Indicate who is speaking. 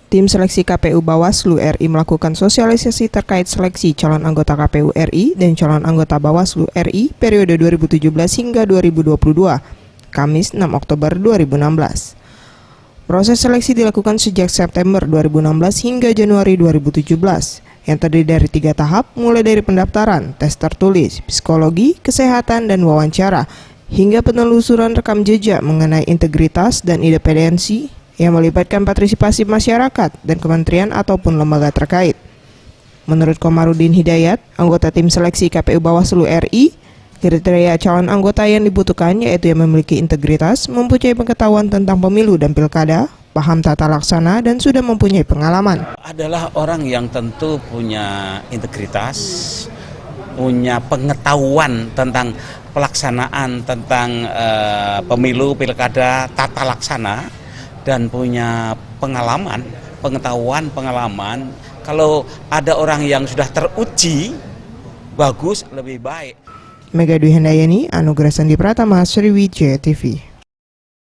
Speaker 1: Tim seleksi KPU Bawaslu RI melakukan sosialisasi terkait seleksi calon anggota KPU RI dan calon anggota Bawaslu RI periode 2017 hingga 2022, Kamis 6 Oktober 2016. Proses seleksi dilakukan sejak September 2016 hingga Januari 2017, yang terdiri dari 3 tahap, mulai dari pendaftaran, tes tertulis, psikologi, kesehatan, dan wawancara, hingga penelusuran rekam jejak mengenai integritas dan independensi yang melibatkan partisipasi masyarakat dan kementerian ataupun lembaga terkait. Menurut Komarudin Hidayat, anggota tim seleksi KPU Bawaslu RI, kriteria calon anggota yang dibutuhkan yaitu yang memiliki integritas, mempunyai pengetahuan tentang pemilu dan pilkada, paham tata laksana, dan sudah mempunyai pengalaman.
Speaker 2: Adalah orang yang tentu punya integritas, punya pengetahuan tentang pelaksanaan tentang pemilu, pilkada, tata laksana, dan punya pengalaman, pengalaman. Kalau ada orang yang sudah teruji, bagus, lebih baik.
Speaker 1: Mega Dwi Handayani, Anugerah Sandi Pratama, Sriwijaya TV.